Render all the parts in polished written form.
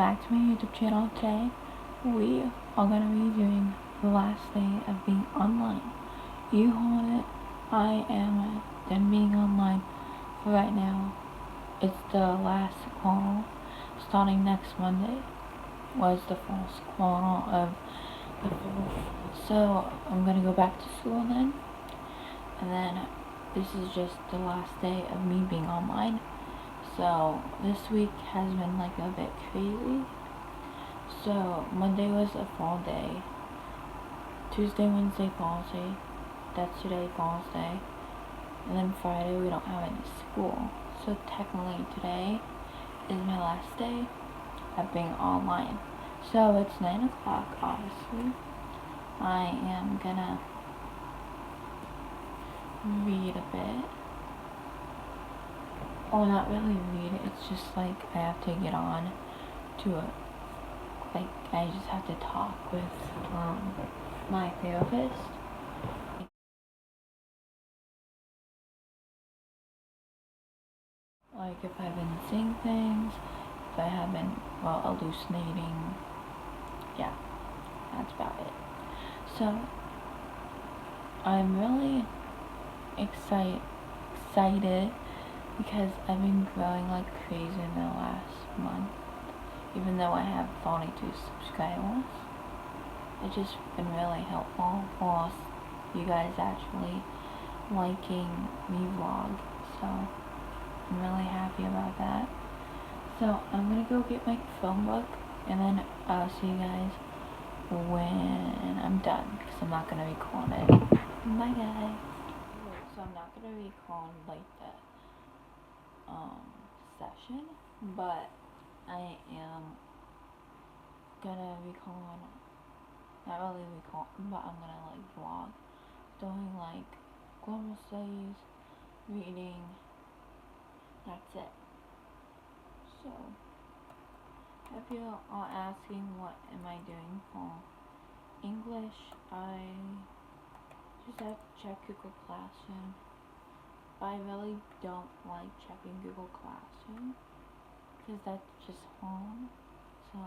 back to my YouTube channel. Today we are going to be doing the last day of being online. You hold it. I am done being online for right now. It's the last call. Starting next Monday was the first call of the fall. So I'm going to go back to school then. And then this is just the last day of me being online. So this week has been like a bit crazy. So Monday was a fall day. Tuesday, Wednesday, Falls Day. That's today, Falls Day. And then Friday we don't have any school. So technically today is my last day of being online. So it's 9 o'clock, obviously. I am gonna read a bit. Oh, not really read it, it's just like I have to get on to it. Like, I just have to talk with my therapist. Like, if I've been seeing things, if I have been, hallucinating. Yeah, that's about it. So, I'm really excited because I've been growing like crazy in the last month. Even though I have 42 subscribers, it's just been really helpful for you guys actually liking me vlog. So I'm really happy about that. So I'm gonna go get my phone book, and then I'll see you guys when I'm done, because I'm not gonna record it. Bye guys. So I'm not gonna record like the session, but I am gonna record, not really record, but I'm gonna like vlog, doing like global studies, reading, that's it. So, if you are asking what am I doing for English, I just have to check Google Classroom. But I really don't like checking Google Classroom because that's just hard. So,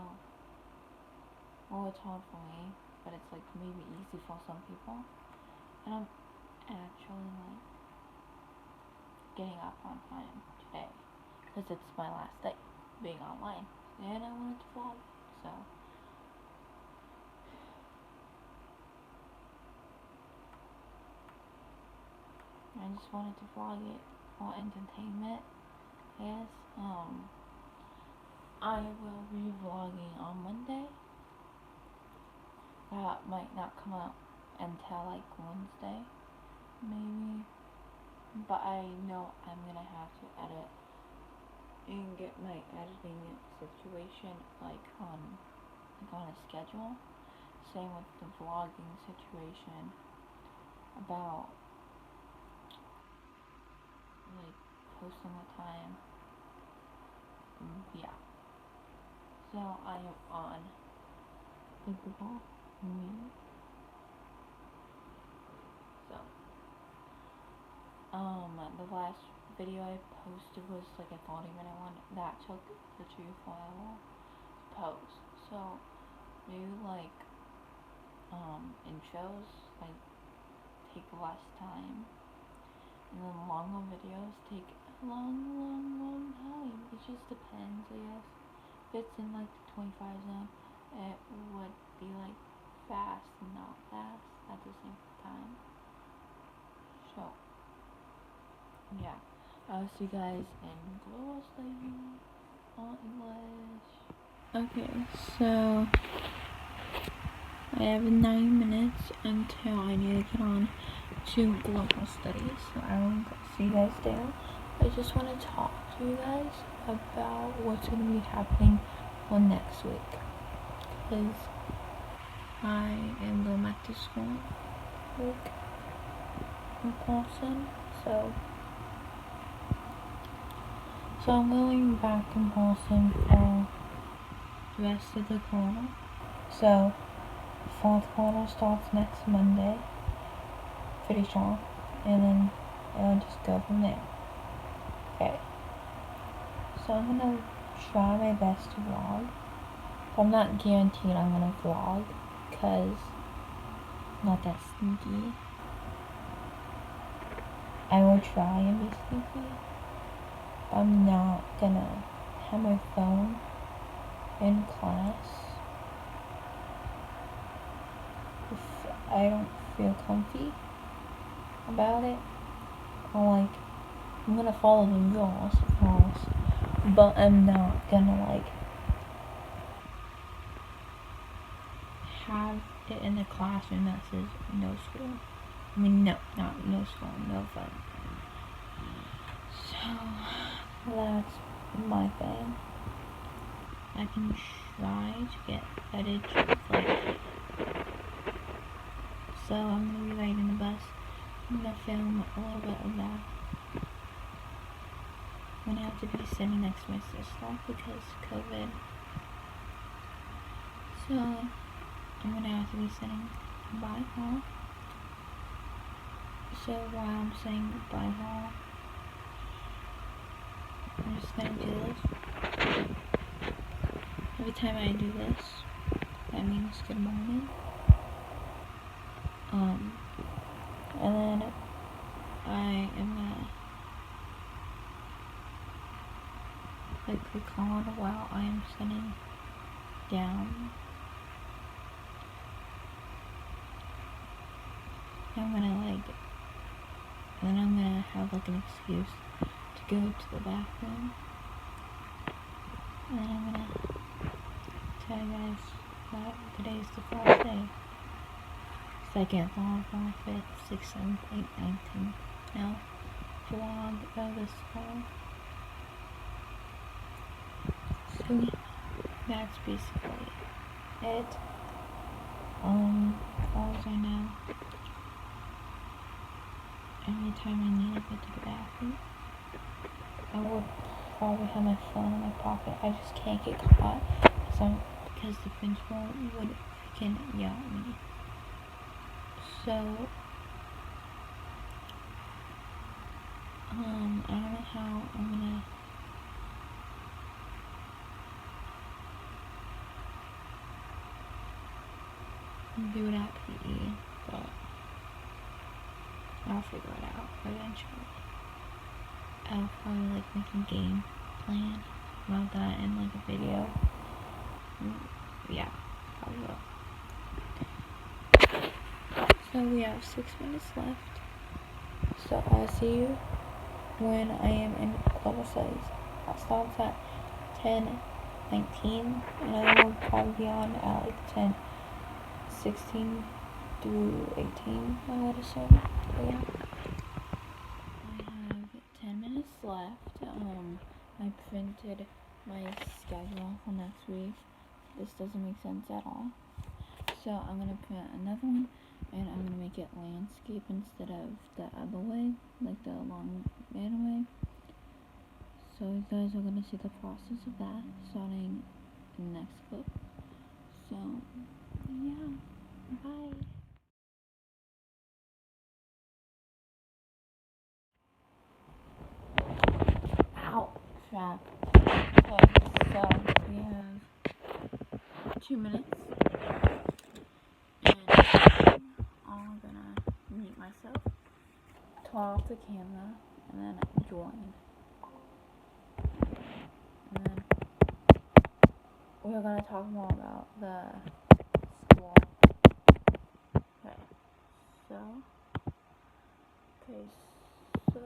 well, it's hard for me, but it's like maybe easy for some people. And I'm actually like getting up on time today because it's my last day being online, and I wanted to vlog. So I just wanted to vlog it for entertainment, I guess. I will be vlogging on Monday. That might not come out until like Wednesday, maybe. But I know I'm gonna have to edit and get my editing situation like on a schedule. Same with the vlogging situation about like posting the time. Yeah. So I am on the Google Meet. So the last video I posted was like a 40-minute one. That took literally 4 hours to post. So maybe like intros like take less time, and then longer videos take a long time. It just depends, I guess. If it's in like the 25 zone, it would be like fast and not fast at the same time. So yeah, I'll see you guys in global studies or English. Okay, so I have 9 minutes until I need to get on to global studies, so I will see you guys there. I just want to talk to you guys about what's going to be happening for next week, because I am going back to school like in person. So I'm going back in person for the rest of the quarter. So fourth quarter starts next Monday, pretty sure, and then I'll just go from there. Okay. So I'm gonna try my best to vlog I'm not guaranteed I'm gonna vlog, cause I'm not that sneaky. I will try and be sneaky. I'm not gonna have my phone in class if I don't feel comfy about it. Or like, I'm gonna follow the rules, of course, but I'm not gonna like have it in the classroom that says no school. I mean, no, not no school, no fun. So, that's my thing. I can try to get footage of like, so I'm gonna be riding the bus. I'm gonna film a little bit of that. I'm gonna have to be sitting next to my sister because COVID. So, I'm gonna have to be sitting by her. So while I'm saying by her, I'm just gonna do this. Every time I do this, that means good morning. And then I am gonna like record while I am sitting down. I'm gonna like, and then I'm gonna have like an excuse to go to the bathroom. And then I'm gonna tell you guys that today's the first day. Second, third, fourth, fifth, sixth, seventh, eighth, ninth, tenth. Now, vlog of this fall. So yeah, that's basically it. Also now, every time I need to go to the bathroom, I would probably have my phone in my pocket. I just can't get caught because the principal would freaking yell at me. So, I don't know how I'm gonna do it at PE, but I'll figure it out eventually. I'll probably like make a game plan about that in like a video. Yeah, probably will. So we have 6 minutes left. So I'll see you when I am in global studies. That starts at 10:19, and I will probably be on at like 10:16 through 18, I would assume. But yeah. I have 10 minutes left. I printed my schedule for next week. This doesn't make sense at all. So I'm gonna print another one, and I'm gonna make it landscape instead of the other way, like the long man way. So you guys are gonna see the process of that starting in the next clip. So yeah, bye. Ow, crap. Okay, so we have 2 minutes, and I'm gonna mute myself, turn off the camera, and then join. And then we're gonna talk more about the school. Okay, so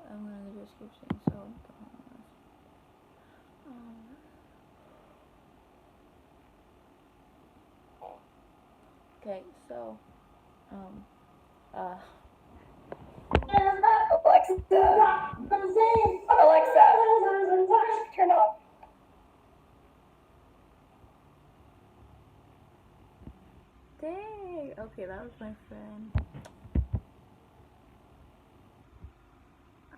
I'm gonna just keep saying so. Okay, so Alexa, turn off. Dang. Okay, that was my friend.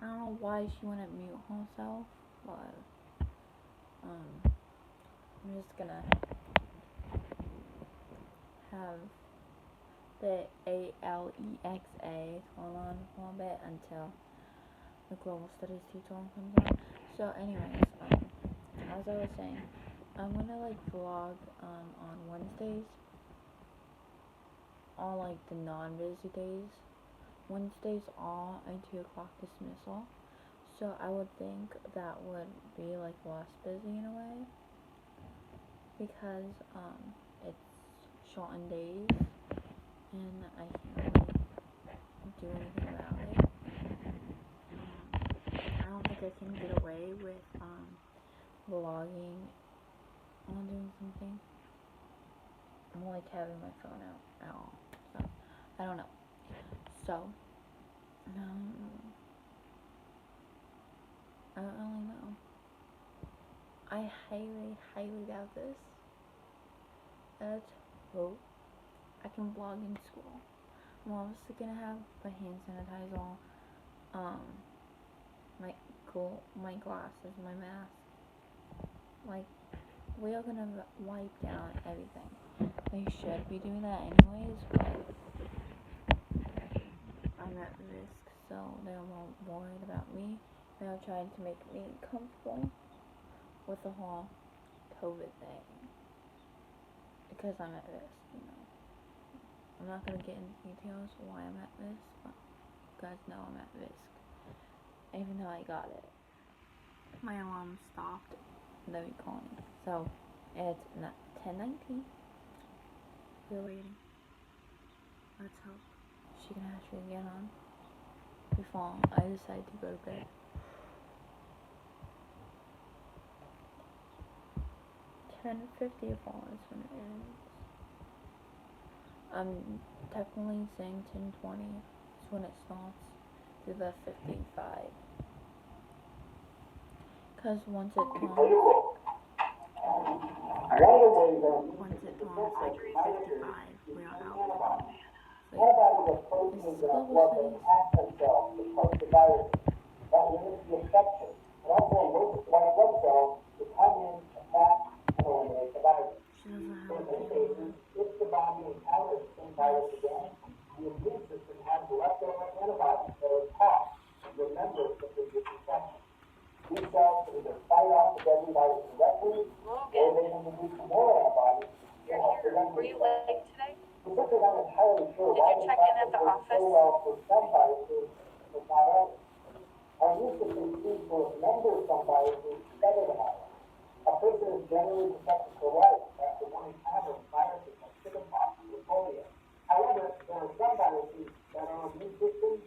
I don't know why she wouldn't mute herself, but I'm just gonna have the ALEXA hold on for a bit until the global studies teacher comes on. So anyways, as I was saying, I'm gonna like vlog on Wednesdays, on like the non-busy days. Wednesdays all at 2 o'clock dismissal. So I would think that would be like less busy in a way because it's shortened days and I can't really do anything about it. I don't think I can get away with vlogging on doing something. I'm like having my phone out at all. So I don't know. So I don't really know. I highly doubt this. Let's hope I can vlog in school. I'm obviously gonna have my hand sanitizer, my glasses, my mask. Like, we are gonna wipe down everything. They should be doing that anyways, but I'm at risk, so they're more worried about me. They're trying to make me comfortable with the whole COVID thing because I'm at risk, you know. I'm not gonna get into details why I'm at risk, but you guys know I'm at risk. Even though I got it, my alarm stopped the recording, so it's not 10:19. We're waiting. Let's hope she can actually get on before I decide to go to bed. 10:54 is when it ends. I'm technically saying 10:20 is when it starts to the 55. Cause once it turns like 55, we are out. So this is global studies. That limits the infection. And also elicits white blood cells to come in, attack, and eliminate the virus. She doesn't So have in a many camera. cases, if the body encounters the same virus again, the immune system has leftover antibodies that are taught to remember the previous infection. These cells can either fight off the deadly virus directly, or they can produce more antibodies to help prevent the Were you infection. late today? Because I'm entirely sure Did why you the check in practice at the works so office? well for some viruses, but not others. Our use of these tools to remember some viruses better than others. A person is generally protected for life after one encounters viruses like chickenpox or polio. However, there are some viruses that our immune system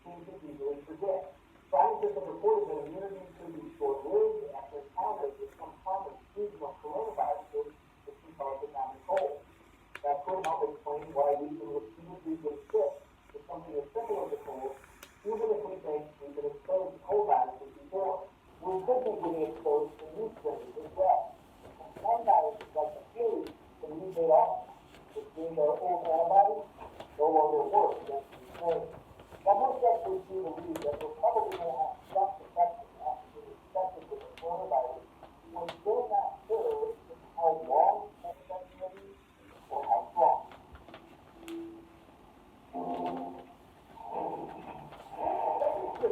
seems to easily forget. Scientists have reported that immunity could be short-lived after encounters with some common seasonal coronaviruses, which can cause the common cold. That could help explain why we can repeatedly get sick with something as similar to cold, even if we think we've been exposed to cold viruses before. We could be getting exposed to new strains as well. And some viruses, like the flu, can mutate often, which means our old antibodies no longer work against these strains. Now, most experts do believe that we're probably going to have some protection after being infected with the coronavirus. We're still not sure how long that protection will be or how strong. The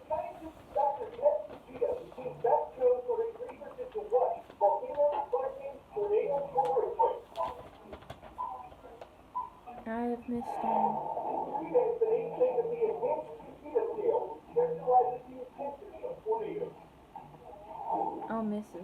scientist Dr. Ted Fujita became best known for his research into what? Volcano, hurricanes, tornadoes, or earthquakes. I've missed Fujita has been able to the enhanced Fujita scale, which characterizes the intensity of tornadoes. I'll miss it.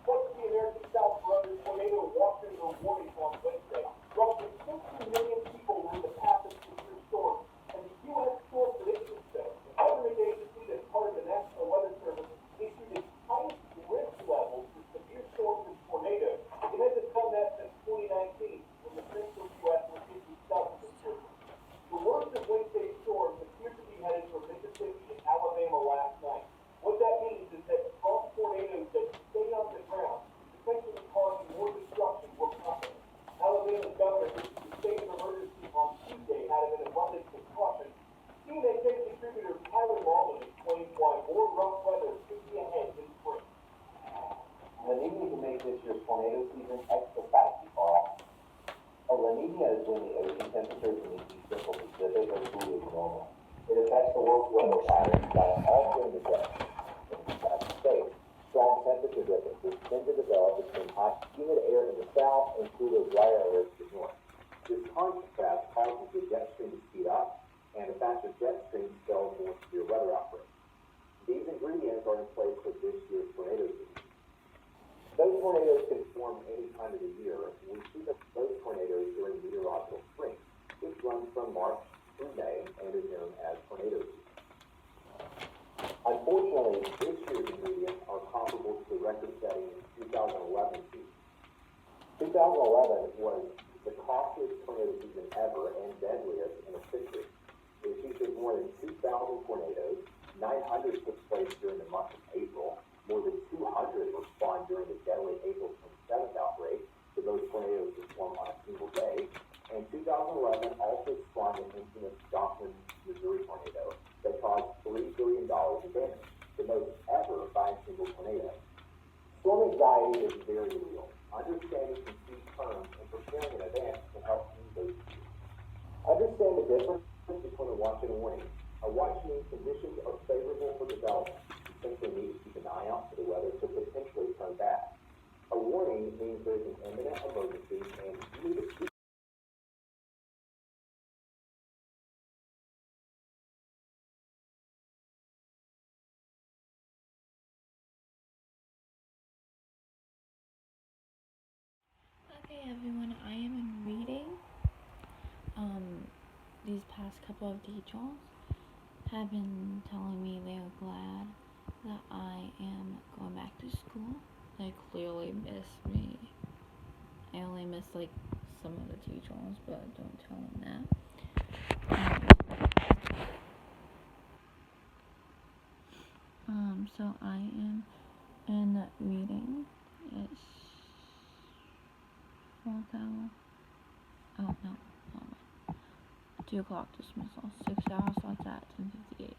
Once the American South Brothers tornado walked into a warning on Wednesday, roughly 50 million people were in the path of severe storms, and the U.S. Storm Prediction Center, the government agency that's part of the National Weather Service, issued its highest risk level for severe storms and tornadoes. It hasn't done that since 2019, when the central U.S. was issued dozens of warnings. The worst of Wednesday's storms appear to be headed for Mississippi and Alabama last night. What that means is that strong tornadoes that stay on the ground, potentially causing more destruction, will happen. Alabama's governor issued a state of emergency on Tuesday out of an abundance of caution. CNN contributor Tyler Malden explains why more rough weather could be ahead this spring. La Nina can make this year's tornado season extra fast for all. A La Nina is when the ocean temperatures in the eastern Pacific are cooler than normal. It affects the world's weather patterns by altering the day. In the United States, strong temperature differences tend to weather outbreaks. These ingredients are in place for this year's tornado season. Those tornadoes can form any time of the year. We see those tornadoes during meteorological spring, which runs from March through May and is known as tornado season. Unfortunately, this year's ingredients are comparable to the record-setting 2011 season. 2011 was the costliest tornado season ever and deadliest in its history. It featured more than 2,000 tornadoes, 900 took place during the month of April, more than 200 were spawned during the deadly April 27th outbreak, so those tornadoes were formed on a single day, and 2011 also spawned an infamous Joplin, Missouri tornado that caused $3 billion in damage, the most ever by a single tornado. Storm anxiety is very real. Understanding some key terms and preparing in advance can help ease those fears. Understand the difference between a watch and a warning. A watch means conditions are favorable for development. You simply need to keep an eye out for the weather to potentially turn bad. A warning means there's an imminent emergency and you need to keep. Okay, everyone, I am in reading. These past couple of teachers have been telling me they are glad that I am going back to school. They clearly miss me. I only miss like some of the teachers, but don't tell them that. So I am in reading. It's 4th hour. Oh no, 2 o'clock dismissal. 6 hours starts at 10:58.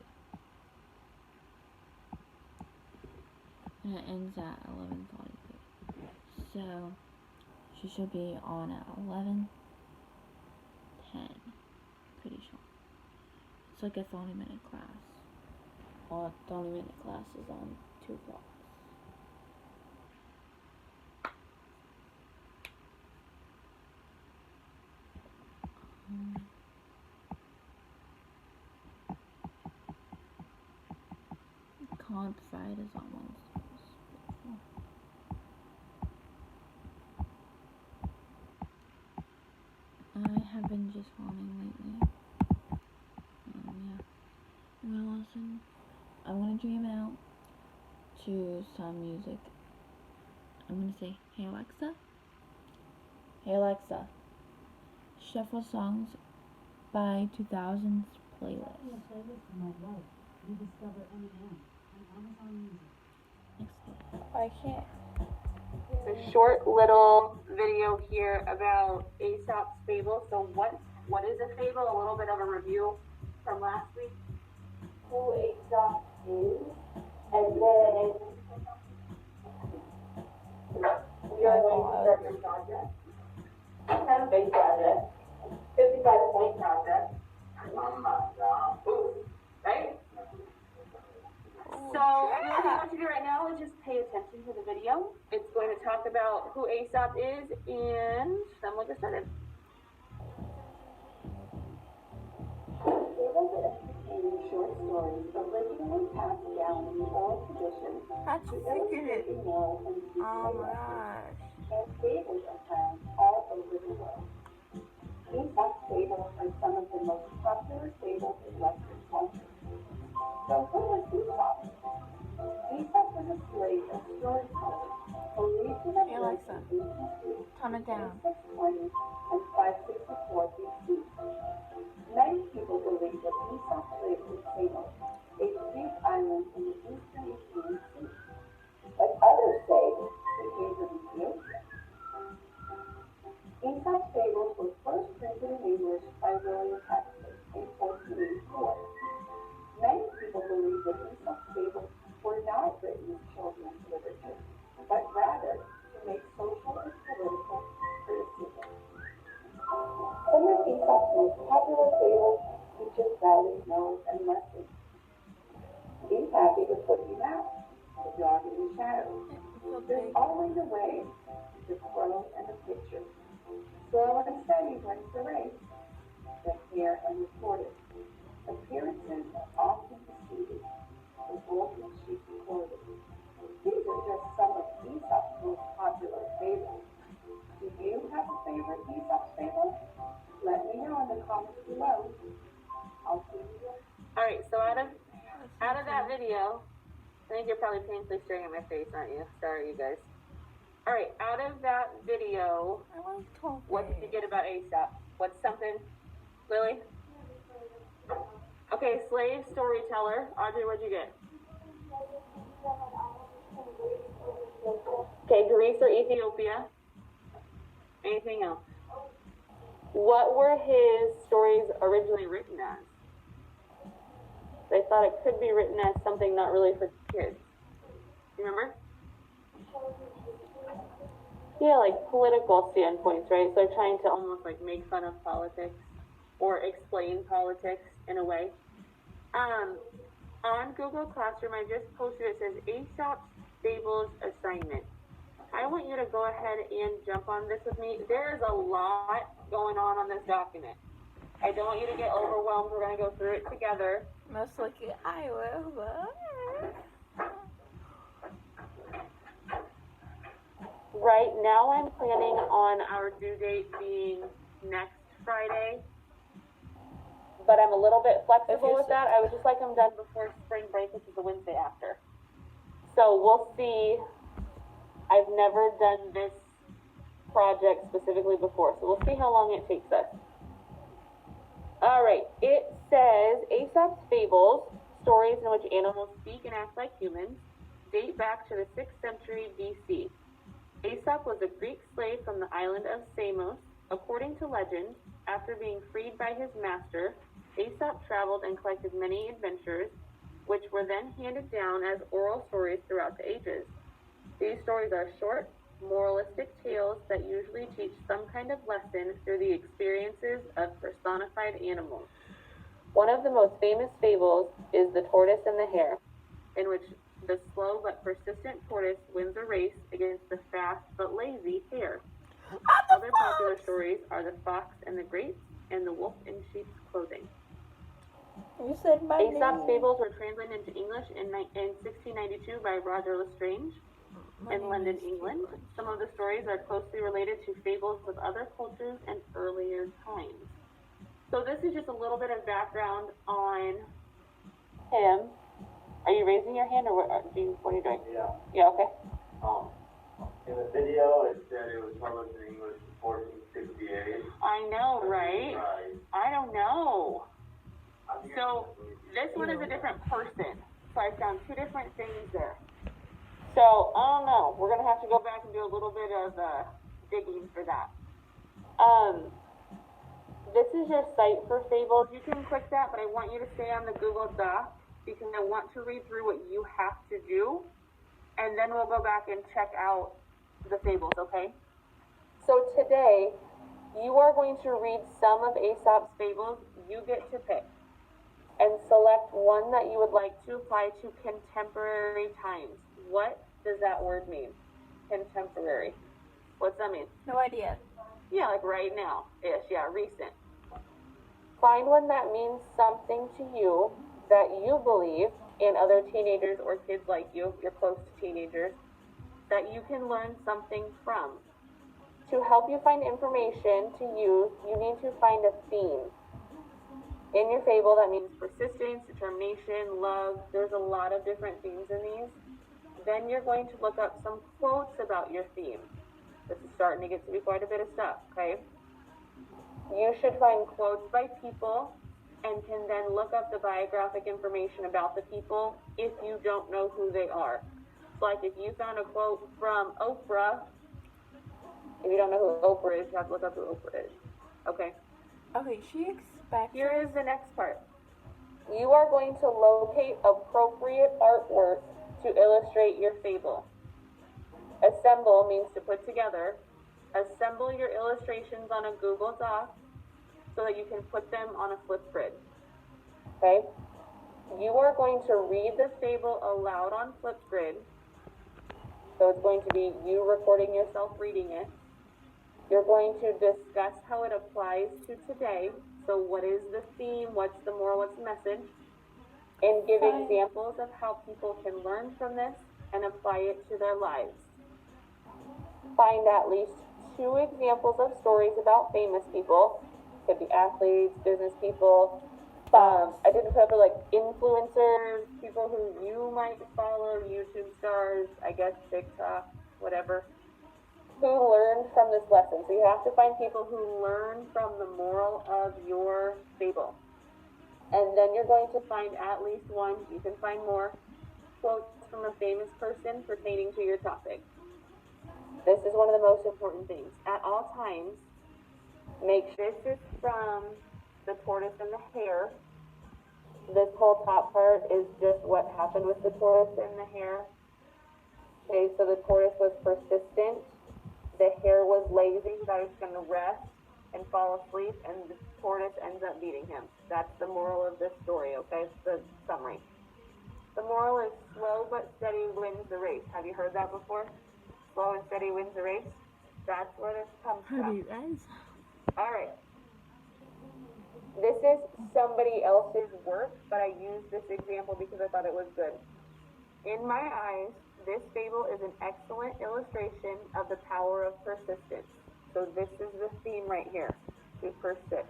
And it ends at 11:43. So she should be on at 11:10. Pretty sure. It's like a 30-minute class. Or 30-minute class is on 2 o'clock. Cod fried is on Wednesdays. I have been just running lately. Yeah. I'm gonna listen. I'm gonna dream out to some music. I'm gonna say, "Hey Alexa. Hey Alexa. Shuffle songs by 2000s playlist." In a playlist of my life, you discover Eminem on Amazon Music. I can't. It's a short little video here about Aesop's Fable. So what is a fable? A little bit of a review from last week. Who Aesop is, and then we are going to start your project. Kind of big project, 55-point project. Right? So what I want you to do right now is just pay attention to the video. It's going to talk about who Aesop is, and then we'll get started. Fables are entertaining short stories originally passed down in the oral tradition to illustrate the moral and deep life. And fables are found all over the world. Aesop's fables are some of the most popular fables in Western culture. So who was Aesop? Aesop was a slave and storyteller who lived in a village in ancient Greece Tone it down. 620 and 564 BC. Many people believe that Aesop lived in Samos, a Greek island in the eastern Aegean Sea. But others say he came from Ethiopia. Aesop's fables were first printed in English by William Paxton in 1484. Many people believe that Aesop's fables were not written as children's literature, but rather to make social and political criticism. Some of Aesop's most popular fables teach us values, morals, and lessons. Be happy to put you out, the dog in the shadow. There's always a way, the crow and the picture. Slow and steady wins the race, the hare and the tortoise. Appearances are often deceiving. out of that video, I think you're probably painfully staring at my face, aren't you? Sorry, you guys. All right, out of that video, I like talking. what did you get about ASAP? What's something, Lily? Okay, slave storyteller. Audrey, what'd you get? Okay, Greece or Ethiopia. Anything else? What were his stories originally written as? They thought it could be written as something not really for kids. You remember? Yeah, like political standpoints, right? So they're trying to almost like make fun of politics or explain politics in a way. On Google Classroom, I just posted, it says Aesop's Fables assignment. I want you to go ahead and jump on this with me. There is a lot going on this document. I don't want you to get overwhelmed. We're going to go through it together. Most likely I will, but... Right now I'm planning on our due date being next Friday, but I'm a little bit flexible with that. I would just like them done before spring break, which is the Wednesday after. So we'll see. I've never done this project specifically before, so we'll see how long it takes us. All right, it says Aesop's Fables, stories in which animals speak and act like humans, date back to the 6th century BC. Aesop was a Greek slave from the island of Samos. According to legend, after being freed by his master, Aesop traveled and collected many adventures, which were then handed down as oral stories throughout the ages. These stories are short, moralistic tales that usually teach some kind of lesson through the experiences of personified animals. One of the most famous fables is The Tortoise and the Hare, in which the slow but persistent tortoise wins a race against the fast but lazy hare. Other popular stories are The Fox and the Grapes and The Wolf in Sheep's Clothing. You said my Aesop's name. Fables were translated into English in 1692 by Roger Lestrange in London, England. Some of the stories are closely related to fables of other cultures and earlier times. So this is just a little bit of background on him. Are you raising your hand, or what are you doing? Yeah. Yeah, okay. In the video, it said it was published in English in 1468. I know, right? Right. I don't know. So this one is a different person. So I found two different things there. So I don't know. We're gonna have to go back and do a little bit of digging for that. This is your site for fables. You can click that, but I want you to stay on the Google Doc because I want to read through what you have to do, and then we'll go back and check out the fables, okay? So today, you are going to read some of Aesop's fables. You get to pick and select one that you would like to apply to contemporary times. What does that word mean? Contemporary. What's that mean? No idea. Yeah, like right now-ish. Yeah, recent. Find one that means something to you that you believe, and other teenagers or kids like you, you're close to teenagers, that you can learn something from. To help you find information to use, you need to find a theme. In your fable, that means persistence, determination, love. There's a lot of different themes in these. Then you're going to look up some quotes about your theme. This is starting to get to be quite a bit of stuff, okay? You should find quotes by people and can then look up the biographic information about the people if you don't know who they are. So like if you found a quote from Oprah, if you don't know who Oprah is, you have to look up who Oprah is. Okay? Okay, she expects... Here is the next part. You are going to locate appropriate artwork to illustrate your fable. Assemble means to put together. Assemble your illustrations on a Google Doc so that you can put them on a Flipgrid. Okay? You are going to read the fable aloud on Flipgrid. So it's going to be you recording yourself reading it. You're going to discuss how it applies to today. So what is the theme? What's the moral? What's the message? And give examples of how people can learn from this and apply it to their lives. Find at least 2 examples of stories about famous people. Could be athletes, business people, I didn't cover like influencers, people who you might follow, YouTube stars, I guess TikTok, whatever, who learned from this lesson. So you have to find people who learn from the moral of your fable. And then you're going to find at least one, you can find more, quotes from a famous person pertaining to your topic. This is one of the most important things. At all times, make sure this is from The Tortoise and the Hare. This whole top part is just what happened with the tortoise and the hare. Okay, so the tortoise was persistent, the hare was lazy, that was going to rest and fall asleep, and the tortoise ends up beating him. That's the moral of this story, okay? It's the summary. The moral is slow but steady wins the race. Have you heard that before? Slow and steady wins the race? That's where this comes from. you guys? All right. This is somebody else's work, but I used this example because I thought it was good. In my eyes, this fable is an excellent illustration of the power of persistence. So this is the theme right here, to persist.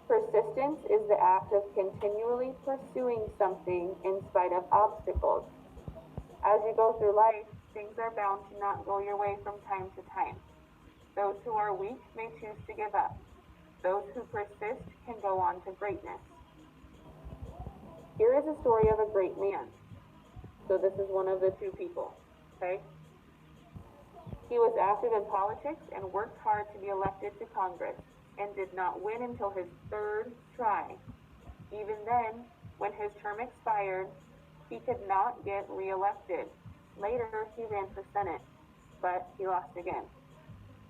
Persistence is the act of continually pursuing something in spite of obstacles. As you go through life, things are bound to not go your way from time to time. Those who are weak may choose to give up. Those who persist can go on to greatness. Here is a story of a great man. So this is one of the two people, okay? He was active in politics and worked hard to be elected to Congress and did not win until his third try. Even then, when his term expired, he could not get reelected. Later, he ran for Senate, but he lost again.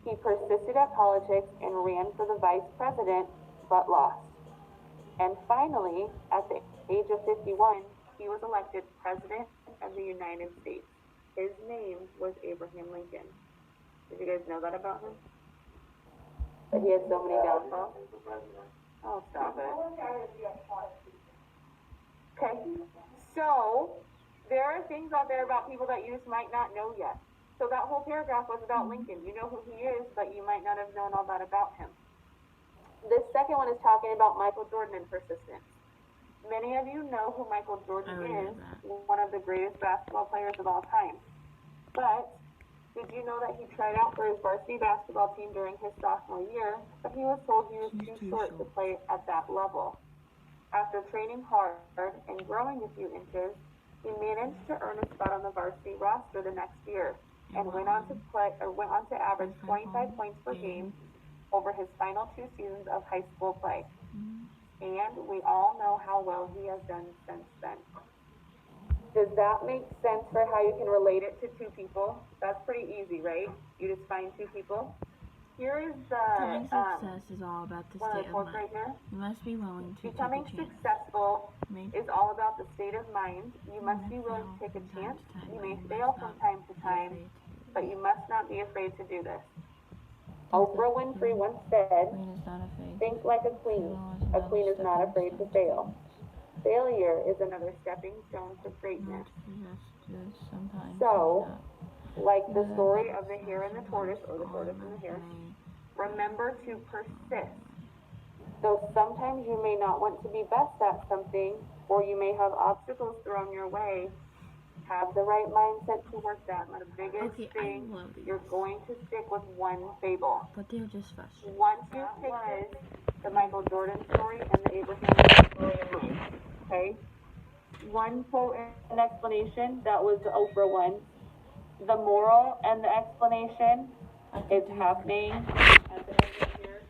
He persisted at politics and ran for the vice president, but lost. And finally, at the age of 51, he was elected president of the United States. His name was Abraham Lincoln. Did you guys know that about him? That he had so many downfalls? Oh, stop it. Okay, so there are things out there about people that you just might not know yet. So that whole paragraph was about Lincoln. You know who he is, but you might not have known all that about him. This second one is talking about Michael Jordan and persistence. Many of you know who Michael Jordan is, one of the greatest basketball players of all time. But did you know that he tried out for his varsity basketball team during his sophomore year, but he was told he was too short to play at that level? After training hard and growing a few inches, he managed to earn a spot on the varsity roster the next year and went on to average 25 points per game over his final 2 seasons of high school play. And we all know how well he has done since then. Does that make sense for how you can relate it to two people? That's pretty easy, right? You just find two people. Here is Becoming success is all about the one of state the of quotes mind. right here. You must be willing to Becoming take a chance. successful Make is all about the state of mind. You must be willing to take a chance. You may fail from time to time, but you must not be afraid to do this. Oprah Winfrey once said, Queen is not afraid. think like a queen. A queen is not afraid to fail. Failure is another stepping stone to greatness. Sometimes. So, like the story of the hare and the tortoise, or the tortoise and the hare, remember to persist. Though sometimes you may not want to be best at something, or you may have obstacles thrown your way, have the right mindset to work that. The biggest thing, you're going to stick with one fable. But they're just frustrated. Once you pick the Michael Jordan story and the Abraham Lincoln story in mind, okay? One quote and explanation, that was the Oprah one. The moral and the explanation is happening at the end of here.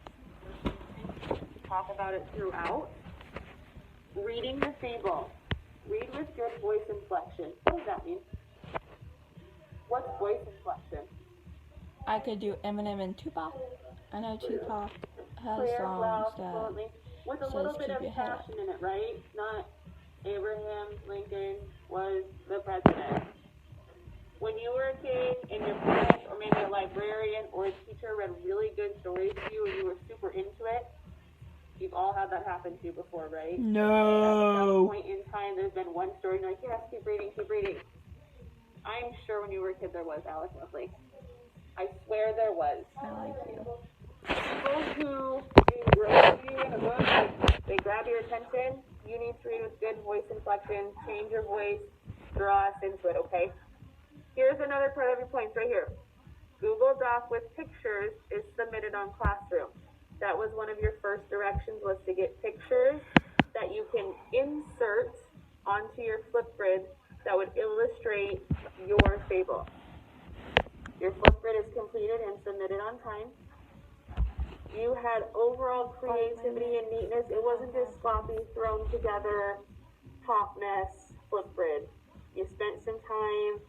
Talk about it throughout. Reading the fable. Read with good voice inflection. What does that mean? What's voice inflection? I could do Eminem and Tupac. I know Tupac has Clear, songs loud, that fluently, with a says little bit keep of your head up. passion in it, right? Not Abraham Lincoln was the president. When you were a kid and your parents or maybe a librarian or a teacher read really good stories to you and you were super into it, you've all had that happen to you before, right? At some point in time, there's been one story and you're like, yes, keep reading, keep reading. I'm sure when you were a kid there was, Alex Leslie. I swear there was. I like you. People who engross you in a book, like, they grab your attention, you need to read with good voice inflection, change your voice, draw us into it, okay? Here's another part of your points right here. Google Doc with pictures is submitted on Classroom. That was one of your first directions, was to get pictures that you can insert onto your Flipgrid that would illustrate your fable. Your Flipgrid is completed and submitted on time. You had overall creativity and neatness. It wasn't just sloppy, thrown together, hot mess Flipgrid. You spent some time,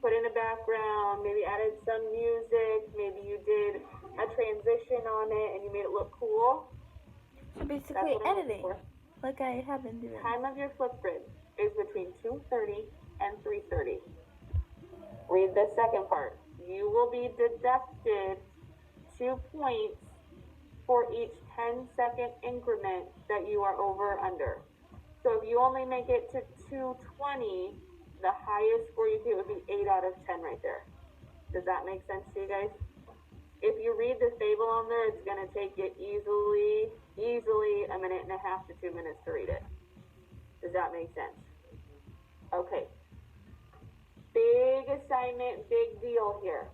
put in a background, maybe added some music, maybe you did a transition on it and you made it look cool. So basically That's what I'm looking editing, for. like I have been doing. Time of your Flipgrid is between 2:30 and 3:30. Read the second part. You will be deducted 2 points for each 10-second increment that you are over or under. So if you only make it to 2:20, the highest score you get would be 8 out of 10 right there. Does that make sense to you guys? If you read the fable on there, it's going to take you easily 1.5 minutes to 2 minutes to read it. Does that make sense? Okay. Big assignment, big deal here.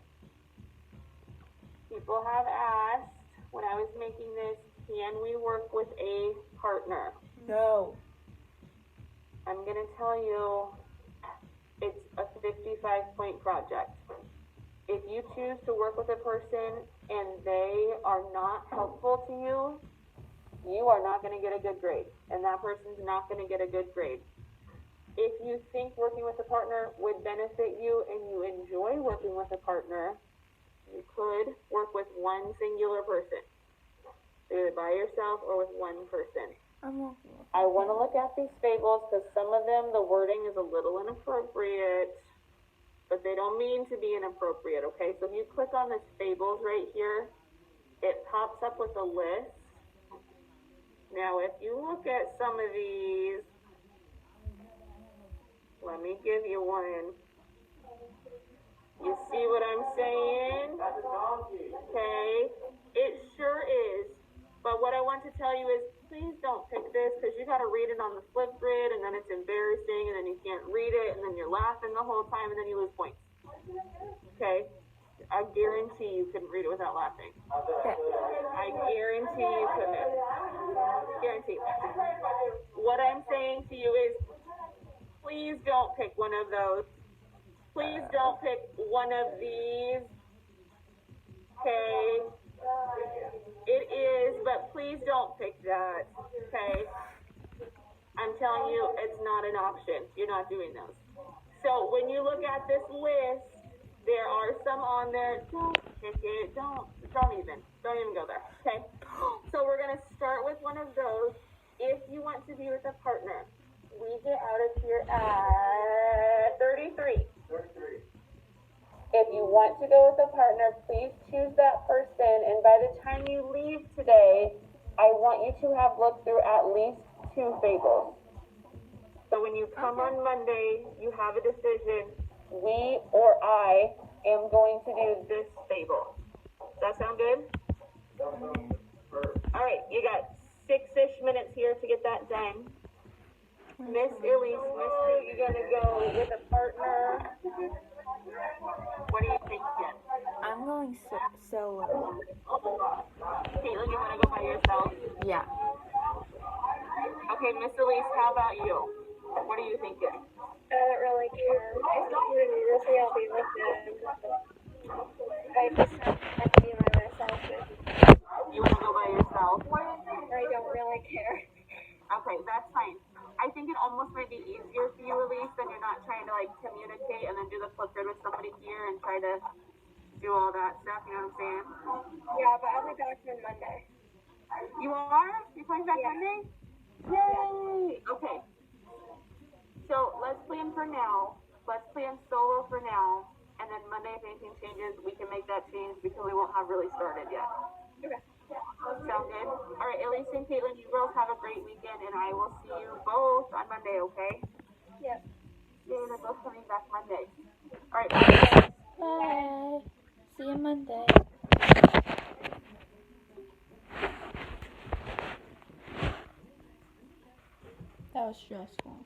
People have asked, when I was making this, can we work with a partner? No. I'm going to tell you, it's a 55-point project. If you choose to work with a person and they are not helpful to you, you are not going to get a good grade, and that person's not going to get a good grade. If you think working with a partner would benefit you and you enjoy working with a partner, you could work with one singular person, either by yourself or with one person. I want to look at these fables because some of them, the wording is a little inappropriate, but they don't mean to be inappropriate, okay? So if you click on this fables right here, it pops up with a list. Now, if you look at some of these, let me give you one. You see what I'm saying? Okay, it sure is. But what I want to tell you is, please don't pick this because you got to read it on the Flipgrid and then it's embarrassing and then you can't read it and then you're laughing the whole time and then you lose points. Okay? I guarantee you couldn't read it without laughing. I guarantee you couldn't. Guarantee. What I'm saying to you is, please don't pick one of those. Please don't pick one of these. Okay? It is, but please don't pick that. Okay? I'm telling you, it's not an option. You're not doing those. So when you look at this list, there are some on there. Don't pick it. Don't even go there. Okay? So we're gonna start with one of those. If you want to be with a partner, we get out of here at 33. If you want to go with a partner, please choose that person, and by the time you leave today, I want you to have looked through at least 2 fables. So when you come on Monday, you have a decision. We or I am going to do this fable. Does that sound good? All right, you got 6-ish minutes here to get that done. Miss Elise, you're gonna go with a partner. What do you think, Jen? I'm going solo. Caitlin, you wanna go by yourself? Yeah. Okay, Miss Elise, how about you? What are you thinking? I don't really care. I think usually I'll be with them. I just have to be by myself. You wanna go by yourself? I don't really care. Okay, that's fine. I think it almost might be easier for you, Elise, than you're not trying to like communicate and then do the Flipgrid with somebody here and try to do all that stuff, you know what I'm saying? Yeah, but I'll be back on Monday. You are? You're coming back Monday? Yay! Okay. So let's plan for now. Let's plan solo for now. And then Monday, if anything changes, we can make that change because we won't have really started yet. Okay. Sound good? All right, Elise and Caitlin, you girls have a great weekend, and I will see you both on Monday, okay? Yep. Yay, they're both coming back Monday. All right, bye. Bye. See you Monday. That was stressful.